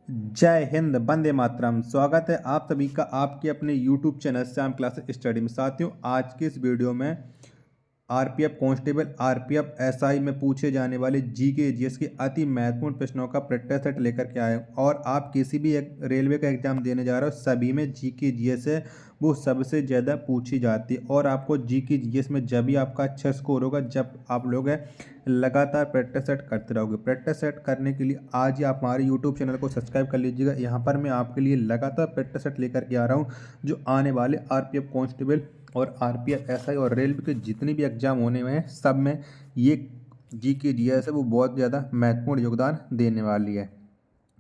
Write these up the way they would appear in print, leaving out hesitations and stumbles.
जय हिंद, वंदे मातरम। स्वागत है आप सभी का आपके अपने YouTube channel Shyam classes study में। साथियों, आज के इस वीडियो में आरपीएफ कांस्टेबल, आरपीएफ एसआई में पूछे जाने वाले जीके जीएस के अति महत्वपूर्ण प्रश्नों का प्रैक्टिस सेट लेकर के आए हूं। और आप किसी भी एक रेलवे का एग्जाम देने जा रहे हो, सभी में जीके जीएस है वो सबसे ज़्यादा पूछी जाती है। और आपको जीके जीएस में जब भी आपका अच्छा स्कोर होगा जब आप लोग लगातार प्रैक्टिस सेट करते रहोगे। प्रैक्टिस सेट करने के लिए आज ही आप हमारे यूट्यूब चैनल को सब्सक्राइब कर लीजिएगा। यहाँ पर मैं आपके लिए लगातार प्रैक्टिस सेट लेकर के आ रहा हूँ, जो आने वाले आरपीएफ कांस्टेबल और आरपीएफ एसआई और रेलवे के जितने भी एग्जाम होने में हैं, सब में ये जीके जीएस है वो बहुत ज़्यादा महत्वपूर्ण योगदान देने वाली है।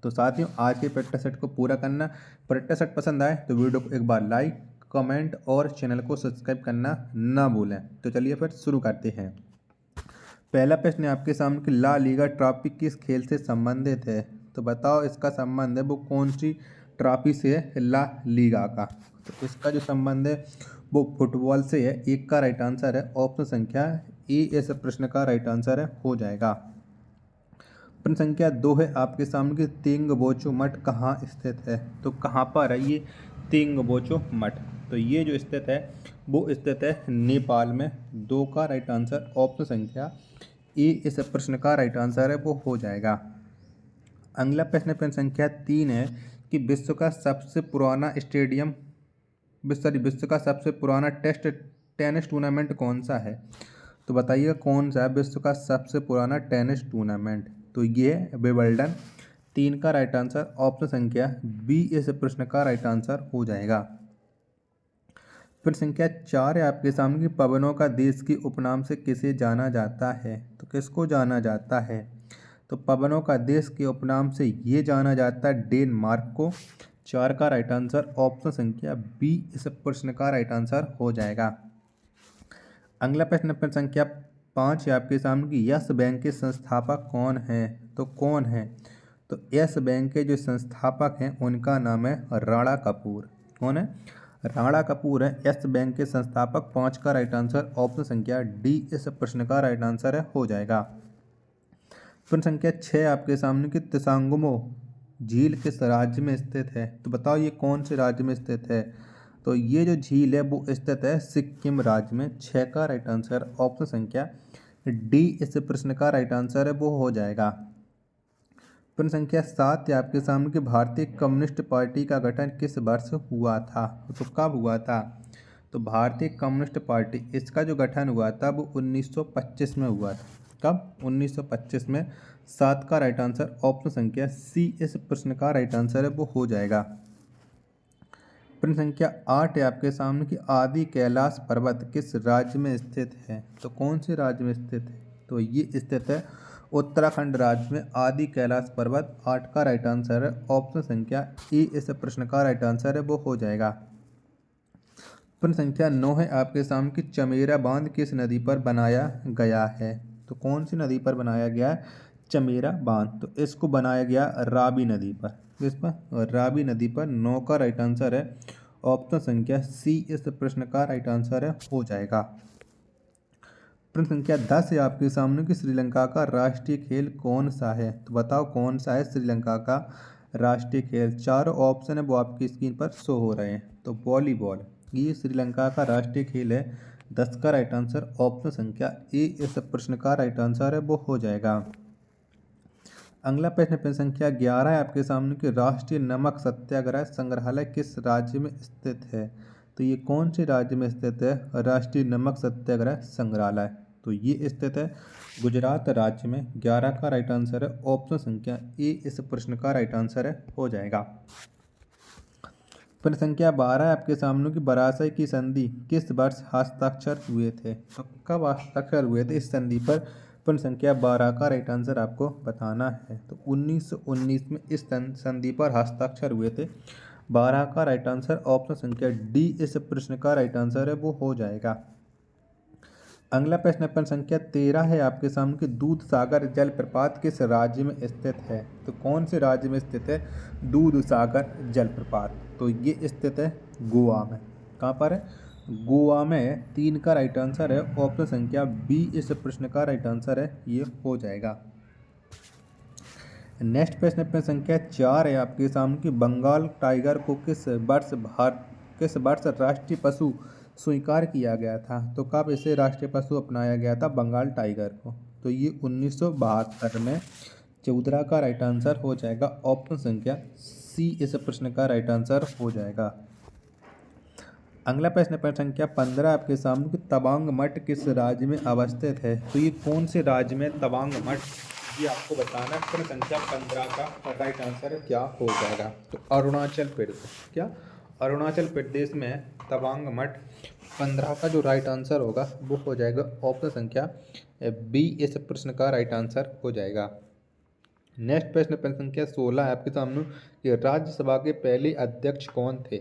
तो साथियों, आज के प्रैक्टिस सेट को पूरा करना। प्रैक्टिस सेट पसंद आए तो वीडियो को एक बार लाइक, कमेंट और चैनल को सब्सक्राइब करना ना भूलें। तो चलिए फिर शुरू करते हैं। पहला प्रश्न है आपके सामने कि ला लीगा ट्रॉफी किस खेल से संबंधित है। तो बताओ इसका संबंध है वो कौन सी ट्रॉफी से है, ला लीगा का। तो इसका जो संबंध है वो फुटबॉल से है। एक का राइट आंसर है ऑप्शन संख्या ए इस प्रश्न का राइट आंसर है हो जाएगा। प्रश्न संख्या 2 है आपके सामने कि तिंगबोचो मठ कहाँ स्थित है। तो कहाँ पर है ये तिंगबोचो मठ। तो ये जो स्थित है वो स्थित है नेपाल में। 2 का राइट आंसर ऑप्शन संख्या ए इस प्रश्न का राइट आंसर है वो हो जाएगा। अगला प्रश्न संख्या 3 है कि विश्व का सबसे पुराना स्टेडियम विश्व का सबसे पुराना टेस्ट टेनिस टूर्नामेंट कौन सा है। तो बताइएगा कौन सा है विश्व का सबसे पुराना टेनिस टूर्नामेंट। तो ये है विंबलडन। 3 का राइट आंसर ऑप्शन संख्या बी इस प्रश्न का राइट आंसर हो जाएगा। प्रश्न संख्या 4 है आपके सामने कि पवनों का देश के उपनाम से किसे जाना जाता है। तो किसको जाना जाता है। तो पवनों का देश के उपनाम से ये जाना जाता है डेनमार्क को। 4 का राइट आंसर ऑप्शन संख्या बी इस प्रश्न का राइट आंसर हो जाएगा। अगला प्रश्न संख्या 5 है आपके सामने कि यस बैंक के संस्थापक कौन है। तो कौन है। तो यस बैंक के जो संस्थापक हैं उनका नाम है राणा कपूर। कौन है, राणा कपूर है यस बैंक के संस्थापक। 5 का राइट आंसर ऑप्शन संख्या डी इस प्रश्न का राइट आंसर है हो जाएगा। प्रश्न संख्या 6 आपके सामने कि त्सांगमो झील किस राज्य में स्थित है। तो बताओ ये कौन से राज्य में स्थित है। तो ये जो झील है वो स्थित है सिक्किम राज्य में। 6 का राइट आंसर ऑप्शन संख्या डी इस प्रश्न का राइट आंसर है वो हो जाएगा। प्रश्न संख्या 7 है आपके सामने कि भारतीय कम्युनिस्ट पार्टी का गठन किस वर्ष हुआ था। तो कब हुआ था। तो भारतीय कम्युनिस्ट पार्टी इसका जो गठन हुआ था वो 1925 में हुआ था। कब, 1925 में। 7 का राइट आंसर ऑप्शन संख्या सी इस प्रश्न का राइट आंसर है वो हो जाएगा। प्रश्न संख्या 8 है आपके सामने कि आदि कैलाश पर्वत किस राज्य में स्थित है। तो कौन से राज्य में स्थित है। तो ये स्थित है उत्तराखंड राज्य में आदि कैलाश पर्वत। 8 का राइट आंसर है ऑप्शन संख्या ए इस प्रश्न का राइट आंसर है वो हो जाएगा। प्रश्न संख्या 9 है आपके सामने कि चमेरा बांध किस नदी पर बनाया गया है। तो कौन सी नदी पर बनाया गया है चमेरा बांध। तो इसको बनाया गया रावी नदी पर। किस पर, रावी नदी पर। 9 का राइट आंसर है ऑप्शन संख्या सी इस प्रश्न का राइट आंसर है हो जाएगा। प्रश्न संख्या 10 है आपके सामने कि श्रीलंका का राष्ट्रीय खेल कौन सा है। तो बताओ कौन सा है श्रीलंका का राष्ट्रीय खेल। चारों ऑप्शन है वो आपकी स्क्रीन पर शो हो रहे हैं। तो वॉलीबॉल ये श्रीलंका का राष्ट्रीय खेल है। 10 का राइट आंसर ऑप्शन संख्या ए इस प्रश्न का राइट आंसर है वो हो जाएगा। अगला प्रश्न संख्या 11 है आपके सामने कि राष्ट्रीय नमक सत्याग्रह संग्रहालय किस राज्य में स्थित है। तो ये कौन से राज्य में स्थित है राष्ट्रीय नमक सत्याग्रह संग्रहालय। तो ये स्थित है गुजरात राज्य में। 11 का राइट आंसर है ऑप्शन संख्या ए इस प्रश्न का राइट आंसर है हो जाएगा। प्रश्न संख्या 12 है आपके सामने कि बरासई की संधि किस वर्ष हस्ताक्षर हुए थे। तो कब हस्ताक्षर हुए थे इस संधि पर। प्रश्न संख्या 12 का राइट आंसर आपको बताना है। तो 1919 में इस संधि पर हस्ताक्षर हुए थे। 12 का राइट आंसर ऑप्शन संख्या डी इस प्रश्न का राइट आंसर है वो हो जाएगा। अगला प्रश्न संख्या 13 है आपके सामने कि दूध सागर जलप्रपात किस राज्य में स्थित है। तो कौन से राज्य में स्थित है दूध सागर जलप्रपात। तो ये स्थित है गोवा में। कहाँ पर है, गोवा में। 3 का राइट आंसर है ऑप्शन संख्या बी इस प्रश्न का राइट आंसर है ये हो जाएगा। नेक्स्ट प्रश्न प्रश्न संख्या 4 है आपके सामने कि बंगाल टाइगर को किस वर्ष राष्ट्रीय पशु स्वीकार किया गया था। तो कब इसे राष्ट्रीय पशु अपनाया गया था बंगाल टाइगर को। तो ये 1972 में। चौधरा का राइट आंसर हो जाएगा ऑप्शन संख्या सी इस प्रश्न का राइट आंसर हो जाएगा। अगला प्रश्न प्रश्न संख्या 15 आपके सामने कि तवांग मठ किस राज्य में अवस्थित है। तो ये कौन से राज्य में तवांग मठ, ये आपको बताना है। प्रश्न संख्या 15 का राइट आंसर क्या हो जाएगा। तो अरुणाचल प्रदेश, क्या अरुणाचल प्रदेश में तवांग मठ 15 का जो राइट आंसर होगा वो हो जाएगा ऑप्शन संख्या बी इस प्रश्न का राइट आंसर हो जाएगा। नेक्स्ट प्रश्न प्रश्न संख्या 16 है आपके सामने कि राज्यसभा के पहले अध्यक्ष कौन थे।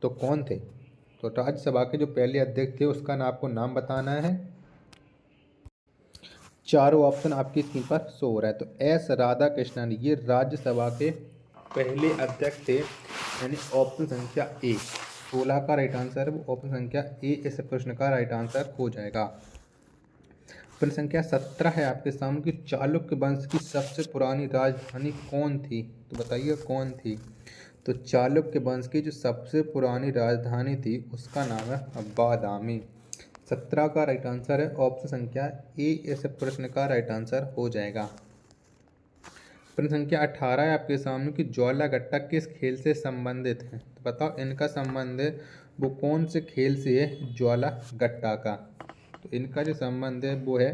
तो कौन थे, तो राज्यसभा के जो पहले अध्यक्ष थे उसका नाम आपको नाम बताना है। चारों ऑप्शन आपकी स्क्रीन पर शो हो रहा है। तो एस राधाकृष्णन ये राज्यसभा के पहले अध्यक्ष थे, यानी ऑप्शन संख्या ए 16 का राइट आंसर है वो ऑप्शन संख्या ए इस प्रश्न का राइट आंसर हो जाएगा। प्रश्न संख्या 17 है आपके सामने कि चालुक्य वंश की सबसे पुरानी राजधानी कौन थी। तो बताइए कौन थी। तो चालुक्य वंश की जो सबसे पुरानी राजधानी थी उसका नाम है बादामी। 17 का राइट आंसर है ऑप्शन संख्या ए इस प्रश्न का राइट आंसर हो जाएगा। प्रश्न संख्या 18 है आपके सामने कि ज्वाला गट्टा किस खेल से संबंधित है। तो बताओ इनका संबंध है वो कौन से खेल से है ज्वाला गट्टा का। तो इनका जो संबंध है वो है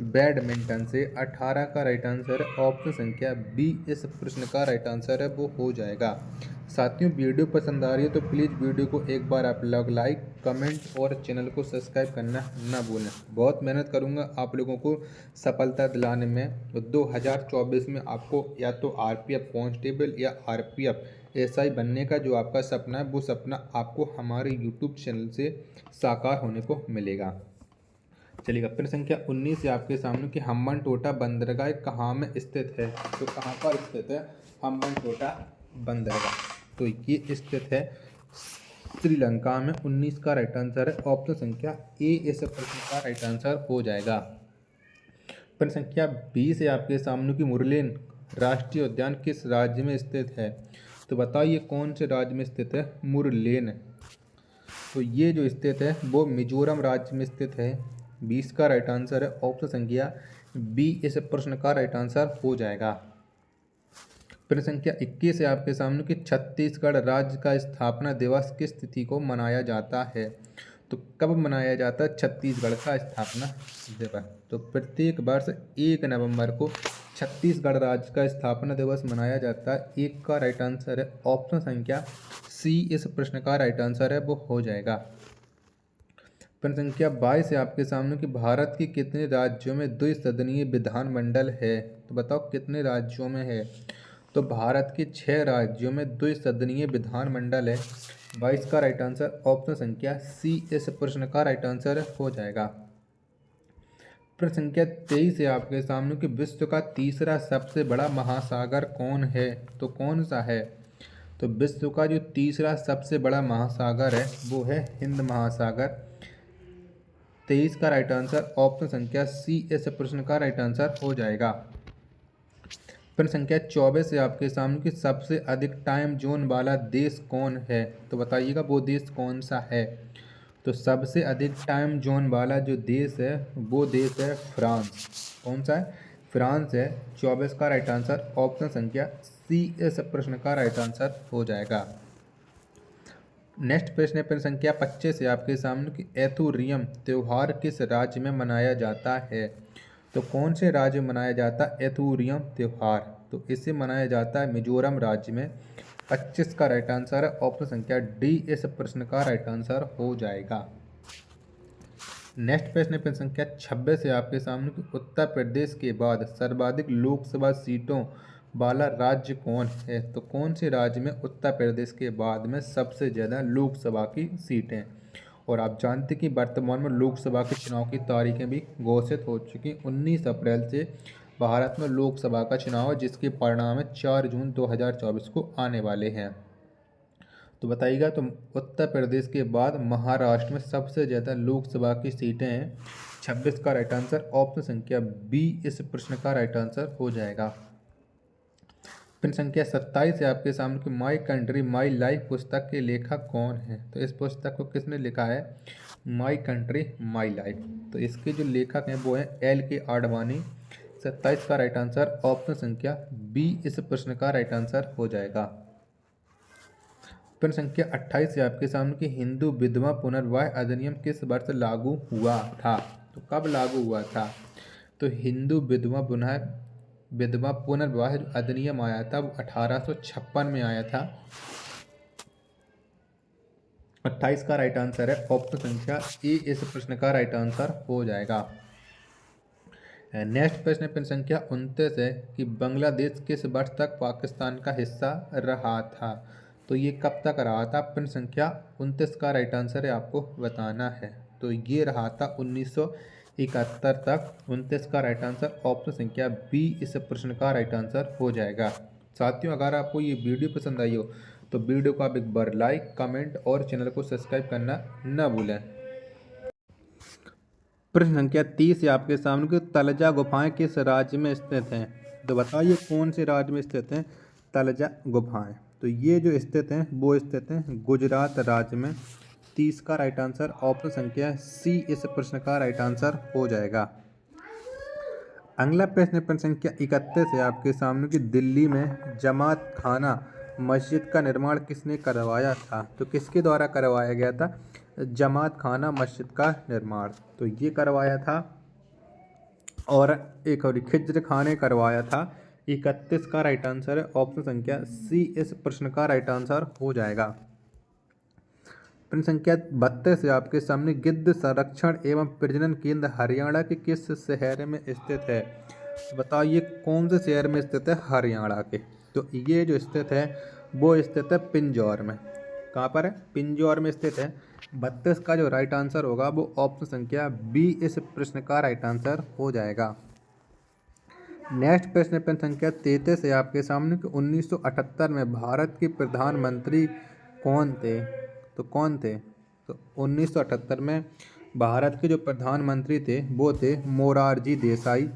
बैडमिंटन से। 18 का राइट आंसर है ऑप्शन संख्या बी इस प्रश्न का राइट आंसर है वो हो जाएगा। साथियों वीडियो पसंद आ रही है तो प्लीज़ वीडियो को एक बार आप लोग लाइक कमेंट और चैनल को सब्सक्राइब करना ना भूलें। बहुत मेहनत करूंगा आप लोगों को सफलता दिलाने में। तो 2024 में आपको या तो आरपीएफ कांस्टेबल या आरपीएफ एसआई बनने का जो आपका सपना है वो सपना आपको हमारे यूट्यूब चैनल से साकार होने को मिलेगा। चलिएगा प्रश्न संख्या 19 है आपके सामने कि हम्बन टोटा बंदरगाह कहाँ में स्थित है। तो कहाँ पर स्थित है हम्बन टोटा बंदरगाह। तो ये स्थित है श्रीलंका में। 19 का राइट आंसर है ऑप्शन संख्या ए इस प्रश्न का राइट आंसर हो जाएगा। प्रश्न संख्या 20 है आपके सामने कि मुरलेन राष्ट्रीय उद्यान किस राज्य में स्थित है। तो बताइए कौन से राज्य में स्थित है मुरलेन। तो ये जो स्थित है वो मिजोरम राज्य में स्थित है। 20 का राइट आंसर है ऑप्शन संख्या बी इस प्रश्न का राइट आंसर हो जाएगा। प्रश्न संख्या 21 है आपके सामने कि छत्तीसगढ़ राज्य का स्थापना दिवस किस तिथि को मनाया जाता है। तो कब मनाया जाता है छत्तीसगढ़ का स्थापना दिवस। तो प्रत्येक वर्ष 1 नवंबर को छत्तीसगढ़ राज्य का स्थापना दिवस मनाया जाता है। 1 का राइट आंसर है ऑप्शन संख्या सी इस प्रश्न का राइट आंसर है वो हो जाएगा। प्रश्न संख्या 22 है आपके सामने कि भारत के कितने राज्यों में द्विसदनीय विधानमंडल है। तो बताओ कितने राज्यों में है। तो भारत के 6 राज्यों में द्विसदनीय विधानमंडल है। 22 का राइट आंसर ऑप्शन संख्या सी इस प्रश्न का राइट आंसर हो जाएगा। प्रश्न संख्या 23 है आपके सामने कि विश्व का तीसरा सबसे बड़ा महासागर कौन है। तो कौन सा है। तो विश्व का जो तीसरा सबसे बड़ा महासागर है वो है हिंद महासागर। 23 का राइट आंसर ऑप्शन संख्या सी इस प्रश्न का राइट आंसर हो जाएगा। प्रश्न संख्या 24 है आपके सामने कि सबसे अधिक टाइम जोन वाला देश कौन है। तो बताइएगा वो देश कौन सा है। तो सबसे अधिक टाइम जोन वाला जो देश है वो देश है फ्रांस। कौन सा है फ्रांस है। 24 का राइट आंसर ऑप्शन संख्या सी इस प्रश्न का राइट आंसर हो जाएगा। नेक्स्ट प्रश्न है प्रश्न संख्या 25 है आपके सामने कि एथुरियम त्यौहार किस राज्य में मनाया जाता है। तो कौन से राज्य में मनाया जाता है एथुरियम त्यौहार। तो इसे मनाया जाता है मिजोरम राज्य में। 25 का राइट आंसर है ऑप्शन संख्या डी इस प्रश्न का राइट आंसर हो जाएगा। नेक्स्ट प्रश्न है प्रश्न संख्या 26 है आपके सामने कि उत्तर प्रदेश के बाद सर्वाधिक लोकसभा सीटों वाला राज्य कौन है। तो कौन से राज्य में उत्तर प्रदेश के बाद में सबसे ज़्यादा लोकसभा की सीटें। और आप जानते हैं कि वर्तमान में लोकसभा के चुनाव की तारीखें भी घोषित हो चुकी। 19 अप्रैल से भारत में लोकसभा का चुनाव है जिसके परिणाम है 4 जून 2024 को आने वाले हैं। तो बताइएगा तो उत्तर प्रदेश के बाद महाराष्ट्र में सबसे ज़्यादा लोकसभा की सीटें हैं। 26 का राइट आंसर ऑप्शन संख्या बी इस प्रश्न का राइट आंसर हो जाएगा। प्रश्न संख्या 27 है आपके सामने कि माई कंट्री माई लाइफ पुस्तक के लेखक कौन है। तो इस पुस्तक को किसने लिखा है? My country my life. तो इसके जो लेखक हैं वो हैं L.K. आडवाणी। 27 का राइट आंसर ऑप्शन संख्या बी इस प्रश्न का राइट आंसर हो जाएगा। प्रश्न संख्या 28 है आपके सामने कि हिंदू विधवा पुनर्विवाह अधिनियम किस वर्ष लागू हुआ था। तो कब लागू हुआ था? तो हिंदू विधवा पुनर्विवाह अधिनियम आया था वो 1856 में आया था। 28 का राइट आंसर है ऑप्शन संख्या ए इस प्रश्न का राइट आंसर हो जाएगा। नेक्स्ट प्रश्न प्रश्न संख्या 29 है कि बांग्लादेश किस वर्ष तक पाकिस्तान का हिस्सा रहा था। तो ये कब तक रहा था? प्रश्न संख्या 29 का राइट आंसर है आपको बताना है। तो ये रहा था 1971 तक। 29 का राइट आंसर ऑप्शन संख्या बी इस प्रश्न का राइट आंसर हो जाएगा। साथियों, अगर आपको ये वीडियो पसंद आई हो तो वीडियो को आप एक बार लाइक, कमेंट और चैनल को सब्सक्राइब करना न भूलें। प्रश्न संख्या 30 है आपके सामने कि तलजा गुफाएं किस राज्य में स्थित हैं। तो बताइए कौन से राज्य में स्थित हैं तलजा गुफाएं। तो ये जो स्थित हैं वो स्थित हैं गुजरात राज्य में। 30 का राइट आंसर ऑप्शन संख्या सी इस प्रश्न का राइट आंसर हो जाएगा। अगला प्रश्न प्रश्न संख्या 31 है आपके सामने कि दिल्ली में जमात खाना मस्जिद का निर्माण किसने करवाया था। तो किसके द्वारा करवाया गया था जमात खाना मस्जिद का निर्माण? तो ये करवाया था और एक और खिज्र खान ने करवाया था। 31 का राइट आंसर है ऑप्शन संख्या सी इस प्रश्न का राइट आंसर हो जाएगा। प्रश्न संख्या 32 है आपके सामने गिद्ध संरक्षण एवं प्रजनन केंद्र हरियाणा के किस शहर में स्थित है। तो बताइए कौन से शहर में स्थित है हरियाणा के। तो ये जो स्थित है वो स्थित है पिंजौर में। कहाँ पर है? पिंजौर में स्थित है। 32 का जो राइट आंसर होगा वो ऑप्शन संख्या बी इस प्रश्न का राइट आंसर हो जाएगा। नेक्स्ट प्रश्न प्रश्न संख्या 33 है आपके सामने कि 1978 में भारत के प्रधानमंत्री कौन थे। तो कौन थे? तो 1978 में भारत के जो प्रधानमंत्री थे वो थे मोरारजी देसाई।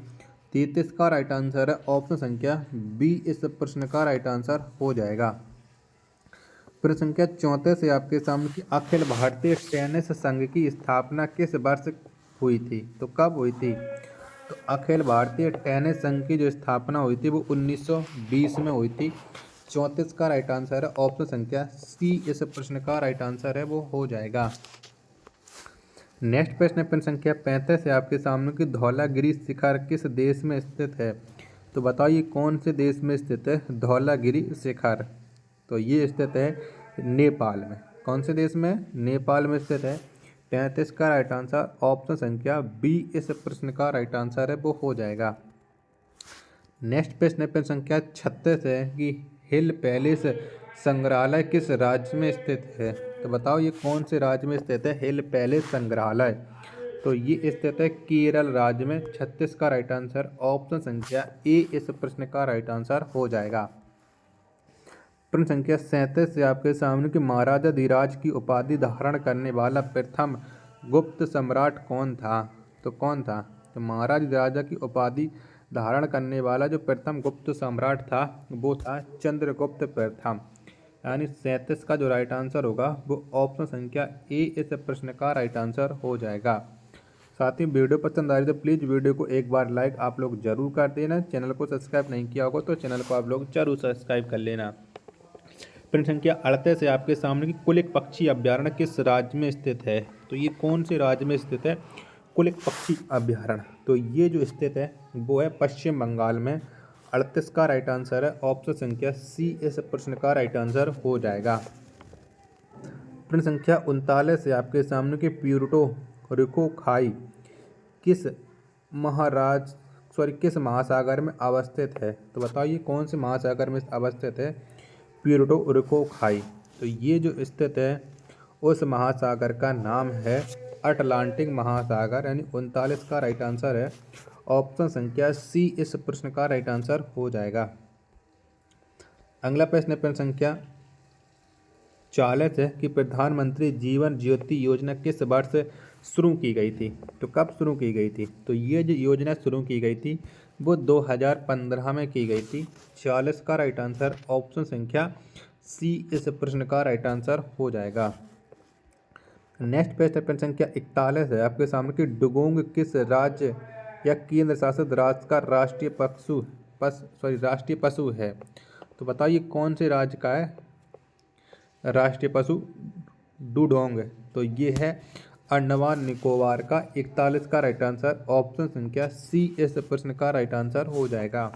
33 का राइट आंसर है ऑप्शन संख्या बी इस प्रश्न का राइट आंसर हो जाएगा। प्रश्न संख्या 34 है आपके सामने कि अखिल भारतीय टेनिस संघ की स्थापना किस वर्ष हुई थी। तो कब हुई थी? तो अखिल भारतीय टेनिस संघ की जो स्थापना हुई थी वो 1920 में हुई थी। 34 का राइट आंसर है ऑप्शन संख्या सी इस प्रश्न का राइट आंसर है वो हो जाएगा। नेक्स्ट प्रश्न प्रश्न संख्या 35 है आपके सामने कि धौलागिरी शिखर किस देश में स्थित है। तो बताइए कौन से देश में स्थित है धौलागिरी शिखर। तो ये स्थित है नेपाल में। कौन से देश में? नेपाल में स्थित है। 35 का राइट आंसर ऑप्शन संख्या बी इस प्रश्न का राइट आंसर है वो हो जाएगा। नेक्स्ट प्रश्न प्रश्न संख्या 36 है कि हिल पैलेस संग्रहालय किस राज्य में स्थित है। तो बताओ ये कौन से राज्य में स्थित है हिल पैलेस संग्रहालय। तो ये स्थित है केरल राज्य में। 36 का राइट आंसर ऑप्शन संख्या ए इस प्रश्न का राइट आंसर हो जाएगा। प्रश्न संख्या 37 से आपके सामने कि महाराजा धीराज की उपाधि धारण करने वाला प्रथम गुप्त सम्राट कौन था। तो कौन था? तो महाराज राजा की उपाधि धारण करने वाला जो प्रथम गुप्त सम्राट था वो था चंद्रगुप्त प्रथम। यानी 37 का जो राइट आंसर होगा वो ऑप्शन संख्या ए इस प्रश्न का राइट आंसर हो जाएगा। साथ ही वीडियो पसंद आ रही तो प्लीज़ वीडियो को एक बार लाइक आप लोग जरूर कर देना। चैनल को सब्सक्राइब नहीं किया होगा तो चैनल को आप लोग जरूर सब्सक्राइब कर लेना। प्रश्न संख्या 38 है आपके सामने कि कुलिक पक्षी अभ्यारण्य किस राज्य में स्थित है। तो ये कौन से राज्य में स्थित है कुलिक पक्षी अभ्यारण्य। तो ये जो स्थित है वो है पश्चिम बंगाल में। 38 का राइट आंसर है ऑप्शन संख्या सी इस प्रश्न का राइट आंसर हो जाएगा। प्रश्न संख्या 39 है आपके सामने कि प्यूर्टो रिको खाई किस महासागर में अवस्थित है। तो बताइए कौन से महासागर में अवस्थित है प्यूर्टो रिको खाई। तो ये जो स्थित है उस महासागर का नाम है अटलांटिक महासागर। यानी 39 का राइट आंसर है ऑप्शन संख्या सी इस प्रश्न का राइट आंसर हो जाएगा। अगला प्रश्न प्रश्न संख्या 40 है कि प्रधानमंत्री जीवन ज्योति योजना किस वर्ष शुरू की गई थी। तो कब शुरू की गई थी? तो ये जो योजना शुरू की गई थी वो 2015 में की गई थी। 40 का राइट आंसर ऑप्शन संख्या सी इस प्रश्न का राइट आंसर हो जाएगा। नेक्स्ट प्रश्न संख्या 41 है आपके सामने कि डुगोंग किस राज्य या केंद्र शासित राज्य का राष्ट्रीय पशु है? तो बताइए कौन से राज्य का है राष्ट्रीय पशु डुडोंग? तो ये है अंडमान निकोबार का। 41 का राइट आंसर ऑप्शन संख्या सी इस प्रश्न का राइट आंसर हो जाएगा।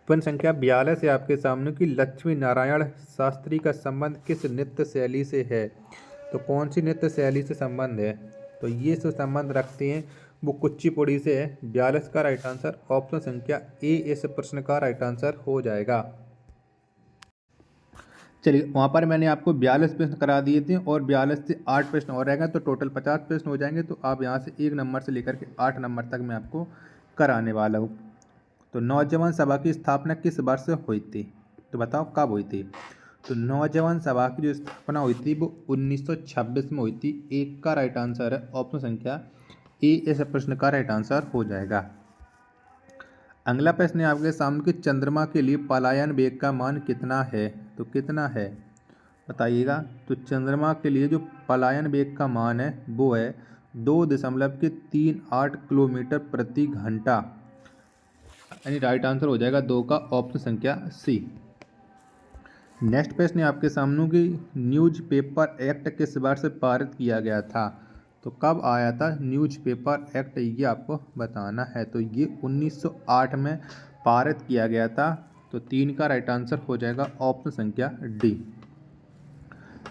प्रश्न संख्या 42 है आपके सामने कि लक्ष्मी नारायण शास्त्री का संबंध किस नृत्य शैली से है? तो कौन सी नृत्य शैली से संबंध है? तो ये जो संबंध रखते हैं वो कुचिपुड़ी से है। 42 का राइट आंसर ऑप्शन संख्या ए इस प्रश्न का राइट आंसर हो जाएगा। चलिए वहाँ पर मैंने आपको 42 प्रश्न करा दिए थे और 42 से 8 प्रश्न और रहेंगे तो टोटल 50 प्रश्न हो जाएंगे। तो आप यहाँ से 1 नंबर से लेकर के 8 नंबर तक मैं आपको कराने वाला हूँ। तो नौजवान सभा की स्थापना किस वर्ष हुई थी? तो बताओ कब हुई थी? तो नौजवान सभा की जो स्थापना हुई थी वो 1926 में हुई थी। 1 का राइट आंसर है ऑप्शन संख्या ए इस प्रश्न का राइट आंसर हो जाएगा। अगला प्रश्न है आपके सामने कि चंद्रमा के लिए पलायन वेग का मान कितना है? तो कितना है बताइएगा। तो चंद्रमा के लिए जो पलायन वेग का मान है वो है 2.38 किलोमीटर प्रति घंटा, यानी राइट आंसर हो जाएगा 2 का ऑप्शन संख्या सी। नेक्स्ट प्रश्न है आपके सामने कि न्यूज़पेपर एक्ट किस वर्ष पारित किया गया था? तो कब आया था न्यूज़पेपर एक्ट, ये आपको बताना है। तो ये 1908 में पारित किया गया था। तो 3 का राइट आंसर हो जाएगा ऑप्शन संख्या डी।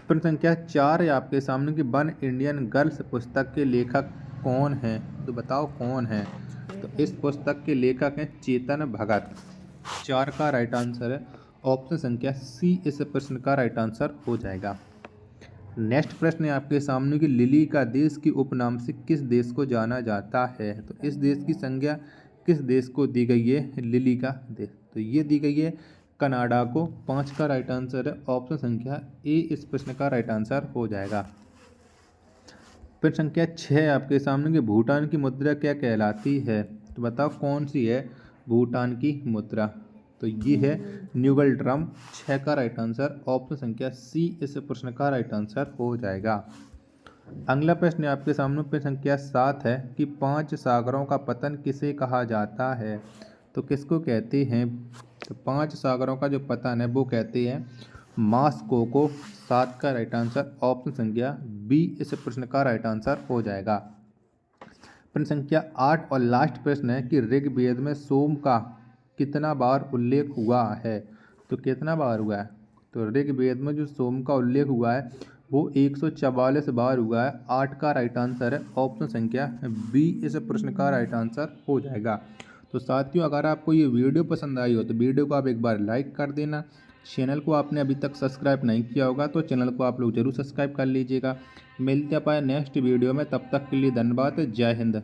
प्रश्न संख्या 4 है आपके सामने कि वन इंडियन गर्ल्स पुस्तक के लेखक कौन हैं? तो बताओ कौन है? तो इस पुस्तक के लेखक हैं चेतन भगत। 4 का राइट आंसर है ऑप्शन संख्या सी इस प्रश्न का राइट आंसर हो जाएगा। नेक्स्ट प्रश्न है आपके सामने कि लिली का देश के उपनाम से किस देश को जाना जाता है? तो इस देश की संज्ञा किस देश को दी गई है लिली का देश? तो ये दी गई है कनाडा को। 5 का राइट आंसर है ऑप्शन संख्या ए इस प्रश्न का राइट आंसर हो जाएगा। प्रश्न संख्या 6 आपके सामने कि भूटान की मुद्रा क्या कहलाती है? तो बताओ कौन सी है भूटान की मुद्रा? तो ये है न्यूगल ड्रम। 6 का राइट आंसर ऑप्शन संख्या सी इस प्रश्न का राइट आंसर हो जाएगा। अगला प्रश्न आपके सामने प्रश्न संख्या 7 है कि 5 सागरों का पतन किसे कहा जाता है? तो किसको कहते हैं? तो 5 सागरों का जो पतन है वो कहते हैं मॉस्को को। 7 का राइट आंसर ऑप्शन संख्या बी इस प्रश्न का राइट आंसर हो जाएगा। प्रश्न संख्या 8 और लास्ट प्रश्न है कि ऋग्वेद में सोम का कितना बार उल्लेख हुआ है? तो कितना बार हुआ है? तो ऋग्वेद में जो सोम का उल्लेख हुआ है वो 144 बार हुआ है। 8 का राइट आंसर है ऑप्शन संख्या बी इस प्रश्न का राइट आंसर हो जाएगा। तो साथियों अगर आपको ये वीडियो पसंद आई हो तो वीडियो को आप एक बार लाइक कर देना। चैनल को आपने अभी तक सब्सक्राइब नहीं किया होगा तो चैनल को आप लोग जरूर सब्सक्राइब कर लीजिएगा। मिलते हैं नेक्स्ट वीडियो में, तब तक के लिए धन्यवाद। जय हिंद।